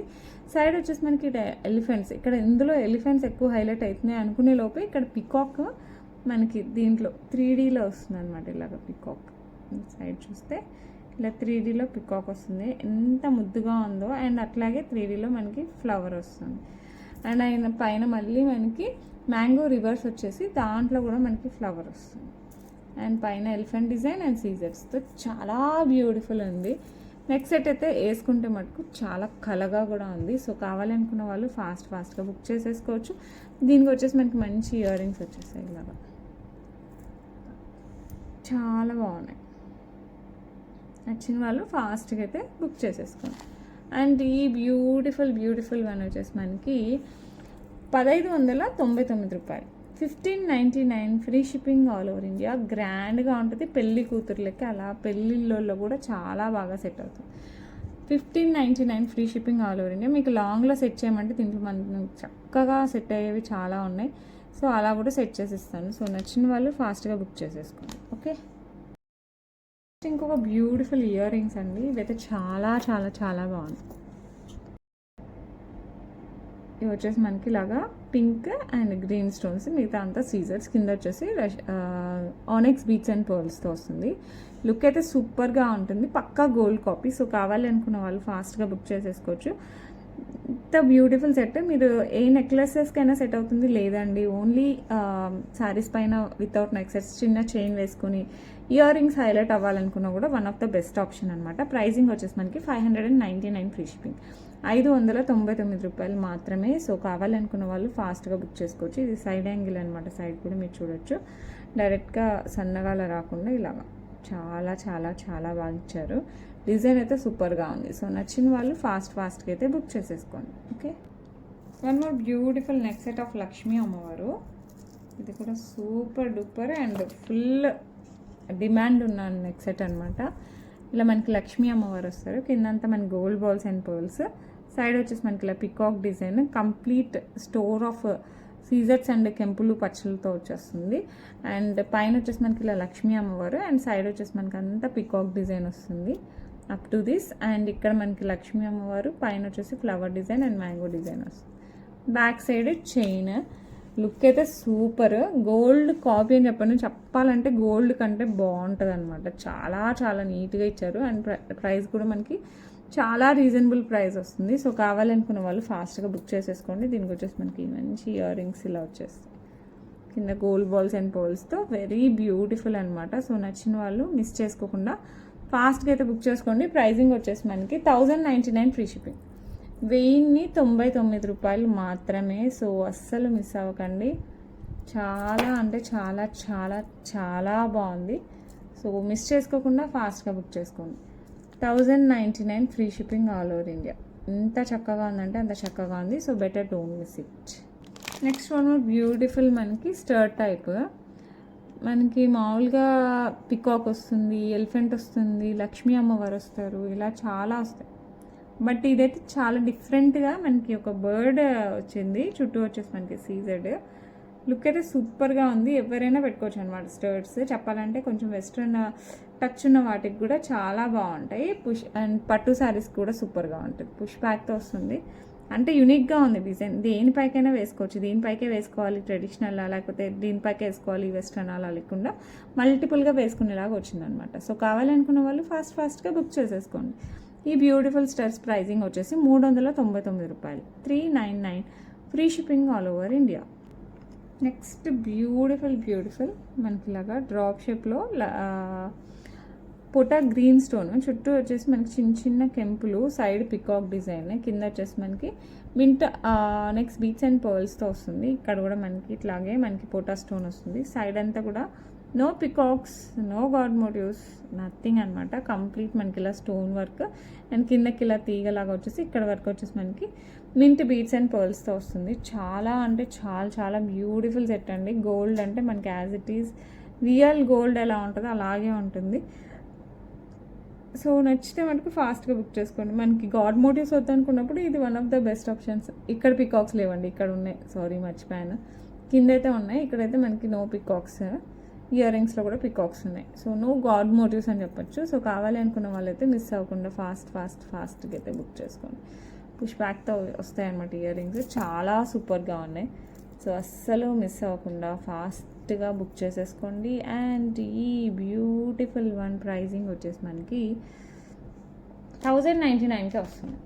సైడ్ వచ్చేసి మనకి ఎలిఫెంట్స్. ఇక్కడ ఇందులో ఎలిఫెంట్స్ ఎక్కువ హైలైట్ అవుతున్నాయి అనుకునే లోపే ఇక్కడ పికాక్ మనకి దీంట్లో 3Dలో వస్తుంది అనమాట. ఇలాగ పికాక్ సైడ్ చూస్తే ఇలా 3Dలో పికాక్ వస్తుంది, ఎంత ముద్దుగా ఉందో. అండ్ అట్లాగే 3Dలో మనకి ఫ్లవర్ వస్తుంది. అండ్ ఆయన పైన మళ్ళీ మనకి మ్యాంగో రివర్స్ వచ్చేసి దాంట్లో కూడా మనకి ఫ్లవర్ వస్తుంది. అండ్ పైన ఎలిఫెంట్ డిజైన్ అండ్ సీజర్స్తో చాలా బ్యూటిఫుల్ ఉంది. నెక్స్ట్ సెట్ అయితే వేసుకుంటే మటుకు చాలా కలగా కూడా ఉంది. సో కావాలనుకున్న వాళ్ళు ఫాస్ట్గా బుక్ చేసేసుకోవచ్చు. దీనికి వచ్చేసి మనకి మంచి ఇయర్ రింగ్స్ వచ్చేసాయి ఇలాగా, చాలా బాగున్నాయి. నచ్చిన వాళ్ళు ఫాస్ట్గా అయితే బుక్ చేసేసుకోండి. అండ్ ఈ బ్యూటిఫుల్ వన్ వచ్చేసి మనకి 1599 రూపాయలు, 1599 free shipping all over India. గ్రాండ్గా ఉంటుంది, పెళ్లి కూతుర్లకి అలా పెళ్ళిళ్ళలో కూడా చాలా బాగా సెట్ అవుతుంది. 1599 free shipping all over India. మీకు లాంగ్లో సెట్ చేయమంటే దీంట్లో మనకు చక్కగా సెట్ అయ్యేవి చాలా ఉన్నాయి. సో అలా కూడా సెట్ చేసి ఇస్తాను. సో నచ్చిన వాళ్ళు ఫాస్ట్గా బుక్ చేసేసుకోండి. ఓకే, ఇంకొక బ్యూటిఫుల్ ఇయర్ రింగ్స్ అండి. ఇవైతే చాలా చాలా చాలా బాగుంది. ఇవి వచ్చేసి మనకి ఇలాగా పింక్ అండ్ గ్రీన్ స్టోన్స్, మిగతా అంతా సీజర్స్, కింద వచ్చేసి ఆనెక్స్ బీట్స్ అండ్ పర్ల్స్తో వస్తుంది. లుక్ అయితే సూపర్గా ఉంటుంది, పక్కా గోల్డ్ కాపీ. సో కావాలి అనుకున్న వాళ్ళు ఫాస్ట్గా బుక్ చేసేసుకోవచ్చు. ఇంత బ్యూటిఫుల్ సెట్ మీరు ఏ నెక్లెసెస్కైనా సెట్ అవుతుంది, లేదండి ఓన్లీ శారీస్ పైన వితౌట్ నెక్లెస్ చిన్న చైన్ వేసుకొని ఇయర్ రింగ్స్ హైలైట్ అవ్వాలనుకున్నా కూడా one of the best option అనమాట. ప్రైజింగ్ వచ్చేసి మనకి 599 ఫ్రీ షిప్పింగ్, 599 రూపాయలు మాత్రమే. సో కావాలనుకున్న వాళ్ళు ఫాస్ట్గా బుక్ చేసుకోవచ్చు. ఇది సైడ్ యాంగిల్ అనమాట, సైడ్ కూడా మీరు చూడొచ్చు. డైరెక్ట్గా సన్నగా రాకుండా ఇలాగా చాలా చాలా చాలా బాగా ఇచ్చారు. డిజైన్ అయితే సూపర్గా ఉంది. సో నచ్చిన వాళ్ళు ఫాస్ట్గా అయితే బుక్ చేసేసుకోండి. Okay, one more beautiful neck set of Lakshmi అమ్మవారు. ఇది కూడా super duper and full demand ఉన్న నెక్ సెట్ అనమాట. ఇలా మనకి లక్ష్మీ అమ్మవారు వస్తారు, కిందంతా మనకి gold balls and pearls, side వచ్చేసి మనకి ఇలా peacock design, complete store of సీజర్స్ అండ్ కెంపులు పచ్చలతో వచ్చేస్తుంది. అండ్ పైన వచ్చేసి మనకి ఇలా లక్ష్మీ అమ్మవారు అండ్ సైడ్ వచ్చేసి మనకి అంతా పికాక్ డిజైన్ వస్తుంది అప్ టు దిస్. అండ్ ఇక్కడ మనకి లక్ష్మీ అమ్మవారు, పైన వచ్చేసి flower design and mango design వస్తుంది. బ్యాక్ సైడ్ చైన్, లుక్ అయితే సూపర్. గోల్డ్ కాపీ అని చెప్పాలంటే గోల్డ్ కంటే బాగుంటుంది అనమాట. చాలా చాలా నీట్గా ఇచ్చారు అండ్ ప్రైస్ కూడా మనకి చాలా రీజనబుల్ ప్రైస్ వస్తుంది. సో కావాలనుకున్న వాళ్ళు ఫాస్ట్గా బుక్ చేసేసుకోండి. దీనికి వచ్చేసి మనకి మంచి ఇయర్ రింగ్స్ ఇలా వచ్చేస్తాయి, కింద గోల్డ్ బాల్స్ అండ్ పోల్స్తో వెరీ బ్యూటిఫుల్ అనమాట. సో నచ్చిన వాళ్ళు మిస్ చేసుకోకుండా ఫాస్ట్గా అయితే బుక్ చేసుకోండి. ప్రైజింగ్ వచ్చేసి మనకి 1099 ఫ్రీ షిప్పింగ్, 1099 రూపాయలు మాత్రమే. సో అస్సలు మిస్ అవ్వకండి. చాలా అంటే చాలా చాలా చాలా బాగుంది. సో మిస్ చేసుకోకుండా ఫాస్ట్గా బుక్ చేసుకోండి. 1099 free shipping all over India. ఎంత చక్కగా ఉందంటే అంత చక్కగా ఉంది. So better don't miss it. Next one more beautiful మనకి స్టర్ట్ టైప్. మనకి మామూలుగా పికాక్ వస్తుంది, ఎలిఫెంట్ వస్తుంది, లక్ష్మీ అమ్మవారు వస్తారు, ఇలా చాలా వస్తాయి. బట్ ఇదైతే చాలా డిఫరెంట్గా మనకి ఒక బర్డ్ వచ్చింది, చుట్టూ వచ్చేసి మనకి సీజెడ్. లుక్ అయితే సూపర్గా ఉంది. ఎవరైనా పెట్టుకోవచ్చు అనమాట స్టర్ట్స్. చెప్పాలంటే కొంచెం వెస్ట్రన్ టచ్ ఉన్న వాటికి కూడా చాలా బాగుంటాయి. పుష్ అండ్ పట్టు శారీస్ కూడా సూపర్గా ఉంటుంది. పుష్ బ్యాక్తో వస్తుంది, అంటే యూనిక్గా ఉంది డిజైన్. దేనిపైకైనా వేసుకోవచ్చు, దీనిపైకే వేసుకోవాలి ట్రెడిషనల్, లేకపోతే దీనిపైకే వేసుకోవాలి వెస్ట్రన్, అలా లేకుండా మల్టిపుల్గా వేసుకునేలాగా వచ్చిందనమాట. సో కావాలనుకున్న వాళ్ళు ఫాస్ట్గా బుక్ చేసేసుకోండి. ఈ బ్యూటిఫుల్ స్టర్స్ ప్రైజింగ్ వచ్చేసి 399 రూపాయలు, 399 free shipping all over India. Next beautiful మనకి ఇలాగా డ్రాప్ షేప్లో పొటా గ్రీన్ స్టోన్, చుట్టూ వచ్చేసి మనకి చిన్న చిన్న కెంపులు, సైడ్ పికాక్ డిజైన్, కింద వచ్చేసి మనకి మింట్ నెక్స్ట్ బీట్స్ అండ్ పర్ల్స్తో వస్తుంది. ఇక్కడ కూడా మనకి ఇట్లాగే మనకి పొటా స్టోన్ వస్తుంది. సైడ్ అంతా కూడా no peacocks, no god motifs, nothing అనమాట. కంప్లీట్ మనకి ఇలా స్టోన్ వర్క్ అండ్ కిందకి ఇలా తీగలాగా వచ్చేసి ఇక్కడ వరకు వచ్చేసి మనకి మింట్ బీట్స్ అండ్ పర్ల్స్తో వస్తుంది. చాలా అంటే చాలా చాలా బ్యూటిఫుల్ సెట్ అండి. గోల్డ్ అంటే మనకి as it is real gold ఎలా ఉంటుందో అలాగే ఉంటుంది. సో నచ్చితే మనకు ఫాస్ట్గా బుక్ చేసుకోండి. మనకి గాడ్ మోటివ్స్ వద్దనుకున్నప్పుడు ఇది one of the best options. ఇక్కడ పికాక్స్ లేవండి, ఇక్కడ ఉన్నాయి, సారీ మర్చిపోయాను. కింద అయితే ఉన్నాయి, ఇక్కడైతే మనకి నో పికాక్స్. ఇయర్ రింగ్స్లో కూడా పికాక్స్ ఉన్నాయి. సో నో గాడ్ మోటివ్స్ అని చెప్పొచ్చు. సో కావాలి అనుకున్న వాళ్ళైతే మిస్ అవ్వకుండా ఫాస్ట్గా అయితే బుక్ చేసుకోండి. పుష్ బ్యాక్తో వస్తాయి అన్నమాట ఇయర్ రింగ్స్, చాలా సూపర్గా ఉన్నాయి. సో అస్సలు మిస్ అవ్వకుండా ఫాస్ట్గా బుక్ చేసేసుకోండి. అండ్ ఈ బ్యూటిఫుల్ వన్ ప్రైజింగ్ వచ్చేసి మనకి 1099కే వస్తుంది.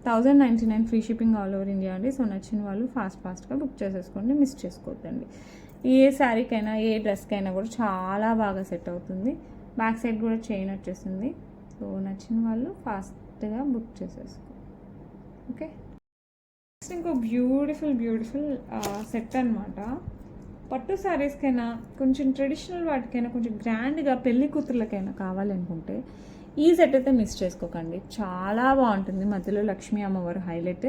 1099 free shipping all over India అండి. సో నచ్చిన వాళ్ళు ఫాస్ట్గా బుక్ చేసేసుకోండి, మిస్ చేసుకోవద్దండి. ఏ శారీకైనా ఏ డ్రెస్కైనా కూడా చాలా బాగా సెట్ అవుతుంది. బ్యాక్ సైడ్ కూడా చైన్ వచ్చేసింది. సో నచ్చిన వాళ్ళు ఫాస్ట్గా బుక్ చేసేసుకోండి. ఓకే, నెక్స్ట్ ఇంకో బ్యూటిఫుల్ సెట్ అనమాట. పట్టు శారీస్కైనా కొంచెం ట్రెడిషనల్ వాటికైనా కొంచెం గ్రాండ్గా పెళ్లి కూతుర్లకైనా కావాలనుకుంటే ఈ సెట్ అయితే మిస్ చేసుకోకండి. చాలా బాగుంటుంది. మధ్యలో లక్ష్మీ అమ్మవారు హైలైట్,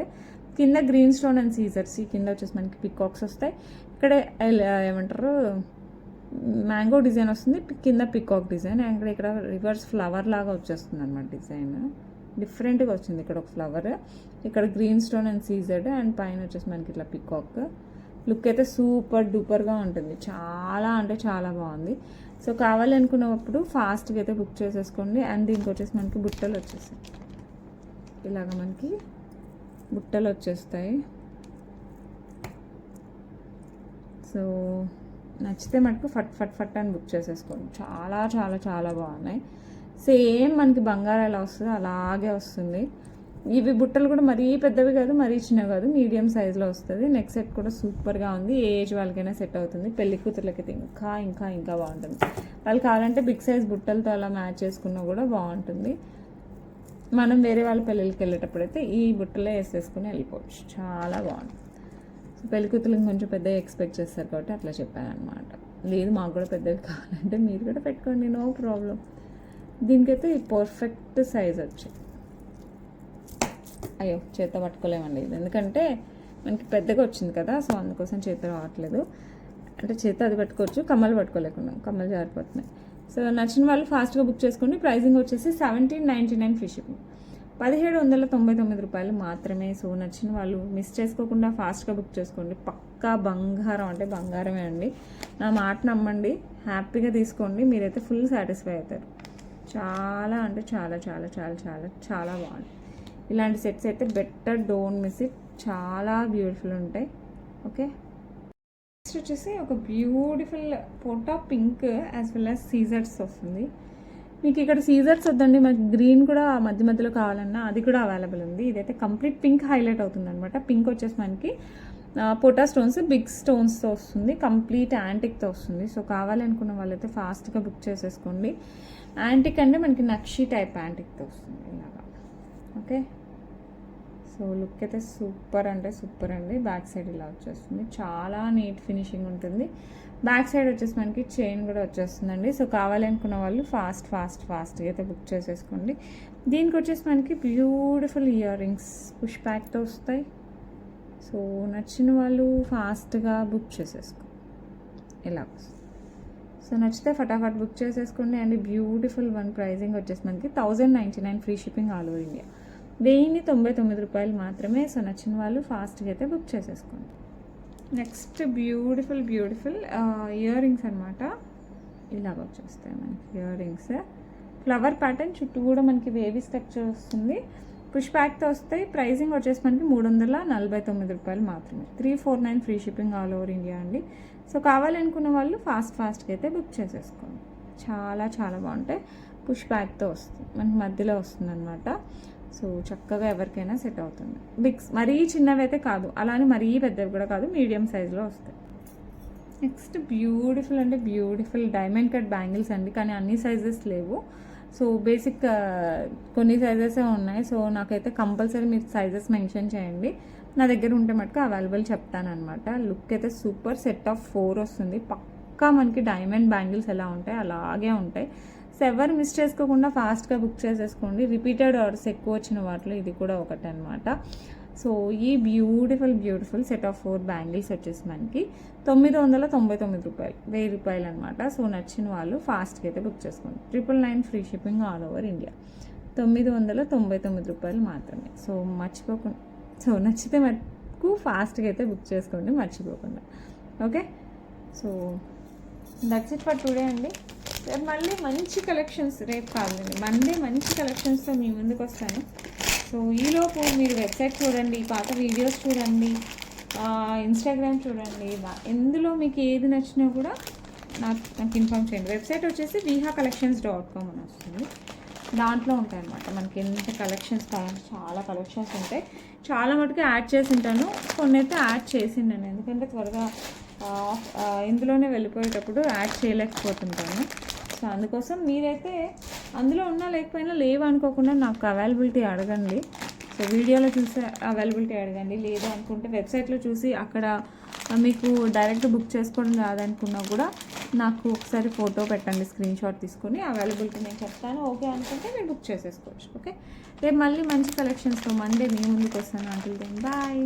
కింద గ్రీన్ స్టోన్ అండ్ సీజర్స్, కింద వచ్చేసి మనకి పికాక్స్ వస్తాయి. ఇక్కడ ఏమంటారు మ్యాంగో డిజైన్ వస్తుంది, కింద పికాక్ డిజైన్, అండ్ ఇక్కడ రివర్స్ ఫ్లవర్ లాగా వచ్చేస్తుంది అనమాట. డిజైన్ డిఫరెంట్గా వచ్చింది. ఇక్కడ ఒక ఫ్లవర్, ఇక్కడ green stone and CZ, and పైన వచ్చేసి మనకి ఇట్లా పికాక్. లుక్ అయితే సూపర్ డూపర్గా ఉంటుంది, చాలా అంటే చాలా బాగుంది. సో కావాలనుకున్నప్పుడు ఫాస్ట్గా అయితే బుక్ చేసేసుకోండి. అండ్ దీనికి వచ్చేసి మనకి బుట్టలు వచ్చేస్తాయి, ఇలాగ మనకి బుట్టలు వచ్చేస్తాయి. సో నచ్చితే మటుకు ఫట్ ఫట్ ఫట్ అని బుక్ చేసేసుకోండి. చాలా చాలా చాలా బాగున్నాయి. సేమ్ మనకి బంగారం ఎలా వస్తుందో అలాగే వస్తుంది. ఇవి బుట్టలు కూడా మరీ పెద్దవి కాదు, మరీ చిన్నవి కాదు, మీడియం సైజులో వస్తుంది. నెక్స్ట్ సెట్ కూడా సూపర్గా ఉంది, ఏ ఏజ్ వాళ్ళకైనా సెట్ అవుతుంది. పెళ్లి కూతుర్లకైతే ఇంకా ఇంకా ఇంకా బాగుంటుంది. వాళ్ళు కావాలంటే బిగ్ సైజ్ బుట్టలతో అలా మ్యాచ్ చేసుకున్నా కూడా బాగుంటుంది. మనం వేరే వాళ్ళ పెళ్ళిళ్ళకి వెళ్ళేటప్పుడు అయితే ఈ బుట్టలే వేసేసుకుని వెళ్ళిపోవచ్చు, చాలా బాగుంటుంది. సో పెళ్లి కూతుర్లు కొంచెం పెద్దగా ఎక్స్పెక్ట్ చేస్తారు కాబట్టి అట్లా చెప్పాను అనమాట. లేదు మాకు కూడా పెద్దవి కావాలంటే మీరు కూడా పెట్టుకోండి, నో ప్రాబ్లం. దీనికైతే పర్ఫెక్ట్ సైజ్ వచ్చాయి. అయ్యో చేత పట్టుకోలేమండి ఇది, ఎందుకంటే మనకి పెద్దగా వచ్చింది కదా, సో అందుకోసం చేత రావట్లేదు. అంటే చేత అది పట్టుకోవచ్చు, కమ్మలు పట్టుకోలేకున్నాం, కమ్మలు జారిపోతున్నాయి. సో నచ్చిన వాళ్ళు ఫాస్ట్గా బుక్ చేసుకోండి. ప్రైజింగ్ వచ్చేసి 1799 ఫ్రీ షిప్పింగ్, 1799 రూపాయలు మాత్రమే. సో నచ్చిన వాళ్ళు మిస్ చేసుకోకుండా ఫాస్ట్గా బుక్ చేసుకోండి. పక్కా బంగారం అంటే బంగారమే అండి, నా మాట నమ్మండి, హ్యాపీగా తీసుకోండి, మీరైతే ఫుల్ సాటిస్ఫై అవుతారు. చాలా అంటే చాలా చాలా చాలా చాలా చాలా బాగుంది. ఇలాంటి సెట్స్ అయితే బెటర్, డోంట్ మిస్ ఇట్, చాలా బ్యూటిఫుల్ ఉంటాయి. ఓకే, నెక్స్ట్ వచ్చేసి ఒక బ్యూటిఫుల్ పోటా పింక్ యాజ్ వెల్ యాజ్ సీజర్స్ వస్తుంది. మీకు ఇక్కడ సీజర్స్ వద్దండి, మనకి గ్రీన్ కూడా మధ్య మధ్యలో కావాలన్నా అది కూడా అవైలబుల్ ఉంది. ఇదైతే కంప్లీట్ పింక్ హైలైట్ అవుతుంది అనమాట. పింక్ వచ్చేసి మనకి పోటా స్టోన్స్, బిగ్ స్టోన్స్తో వస్తుంది, కంప్లీట్ యాంటిక్తో వస్తుంది. సో కావాలనుకున్న వాళ్ళైతే ఫాస్ట్గా బుక్ చేసేసుకోండి. యాంటిక్ అంటే మనకి నక్షి టైప్ యాంటిక్తో వస్తుంది ఇలాగా. ఓకే, సో లుక్ అయితే సూపర్ అంటే సూపర్ అండి. బ్యాక్ సైడ్ ఇలా వచ్చేస్తుంది, చాలా నీట్ ఫినిషింగ్ ఉంటుంది. బ్యాక్ సైడ్ వచ్చేసి మనకి చైన్ కూడా వచ్చేస్తుందండి. సో కావాలనుకున్న వాళ్ళు ఫాస్ట్గా అయితే బుక్ చేసేసుకోండి. దీనికి వచ్చేసి మనకి బ్యూటిఫుల్ ఇయర్ రింగ్స్ పుష్ బ్యాక్తో వస్తాయి. సో నచ్చిన వాళ్ళు ఫాస్ట్గా బుక్ చేసేసుకో, ఇలా. సో నచ్చితే ఫటాఫట్ బుక్ చేసేసుకోండి. అండ్ బ్యూటిఫుల్ వన్ ప్రైజింగ్ వచ్చేసి మనకి 1099 free shipping all over India, 1099 రూపాయలు మాత్రమే. సో నచ్చిన వాళ్ళు ఫాస్ట్గా అయితే బుక్ చేసేసుకోండి. నెక్స్ట్ బ్యూటిఫుల్ ఇయర్ రింగ్స్ అనమాట, ఇలాగ వచ్చేస్తాయి మనకి ఇయర్ రింగ్స్. ఫ్లవర్ ప్యాటర్న్ చుట్టూ కూడా మనకి వేవీ స్ట్రక్చర్ వస్తుంది, పుష్ బ్యాక్తో వస్తాయి. ప్రైజింగ్ వచ్చేసి మనకి 349 రూపాయలు మాత్రమే, 349 free shipping all over India అండి. సో కావాలనుకున్న వాళ్ళు ఫాస్ట్గా అయితే బుక్ చేసేసుకోండి. చాలా చాలా బాగుంటాయి. పుష్ బ్యాక్తో వస్తుంది, మనకి మధ్యలో వస్తుంది అనమాట. సో చక్కగా ఎవరికైనా సెట్ అవుతుంది. మరీ చిన్నవి అయితే కాదు, అలానే మరీ పెద్దవి కూడా కాదు, మీడియం సైజులో వస్తాయి. Next beautiful diamond cut bangles అండి, కానీ అన్ని సైజెస్ లేవు. సో బేసిక్ కొన్ని సైజెసే ఉన్నాయి. సో నాకైతే కంపల్సరీ మీరు సైజెస్ మెన్షన్ చేయండి, నా దగ్గర ఉంటే మటుకు అవైలబుల్ చెప్తానమాట. లుక్ అయితే సూపర్, సెట్ ఆఫ్ 4 వస్తుంది. పక్కా మనకి డైమండ్ బ్యాంగిల్స్ ఎలా ఉంటాయి అలాగే ఉంటాయి. సో ఎవరు మిస్ చేసుకోకుండా ఫాస్ట్గా బుక్ చేసేసుకోండి. రిపీటెడ్ ఆర్డర్స్ ఎక్కువ వచ్చిన వాటిలో ఇది కూడా ఒకటి అనమాట. సో ఈ బ్యూటిఫుల్ సెట్ ఆఫ్ 4 బ్యాంగిల్స్ వచ్చేసి మనకి 999 రూపాయలు, 1000 రూపాయలు అనమాట. సో నచ్చిన వాళ్ళు ఫాస్ట్గా అయితే బుక్ చేసుకోండి. 999 free shipping all over India, 999 రూపాయలు మాత్రమే. సో మర్చిపోకుండా, సో నచ్చితే మటుకు ఫాస్ట్గా అయితే బుక్ చేసుకోండి మర్చిపోకుండా. Okay, so that's it for today అండి. మళ్ళీ మంచి కలెక్షన్స్, రేపు కాదండి మండే మంచి కలెక్షన్స్తో మీ ముందుకు వస్తాను. సో ఈలోపు మీరు వెబ్సైట్ చూడండి, పాత వీడియోస్ చూడండి, ఇన్స్టాగ్రామ్ చూడండి, ఎందులో మీకు ఏది నచ్చినా కూడా నాకు ఇన్ఫార్మ్ చేయండి. వెబ్సైట్ వచ్చేసి vihacollections.com అని వస్తుంది, దాంట్లో ఉంటాయన్నమాట మనకి ఎంత కలెక్షన్స్ కావాలంటే చాలా కలెక్షన్స్ ఉంటాయి. చాలా మటుకు యాడ్ చేసి ఉంటాను, కొన్ని అయితే యాడ్ చేసిండాను, ఎందుకంటే త్వరగా ఇందులోనే వెళ్ళిపోయేటప్పుడు యాడ్ చేయలేకపోతుంటాను. సో అందుకోసం మీరైతే అందులో ఉన్నా లేకపోయినా లేవు అనుకోకుండా నాకు అవైలబిలిటీ అడగండి. సో వీడియోలో చూసి అవైలబిలిటీ అడగండి, లేదు అనుకుంటే వెబ్సైట్లో చూసి అక్కడ మీకు డైరెక్ట్ బుక్ చేసుకోవడం రాదనుకున్నా కూడా నాకు ఒకసారి ఫోటో పెట్టండి, స్క్రీన్ షాట్ తీసుకొని అవైలబిలిటీ నేను చెప్తాను. ఓకే అనుకుంటే మీరు బుక్ చేసేసుకోవచ్చు. ఓకే, రేపు మళ్ళీ మంచి కలెక్షన్స్తో మండే మీ ముందుకు వస్తాను. Until then bye.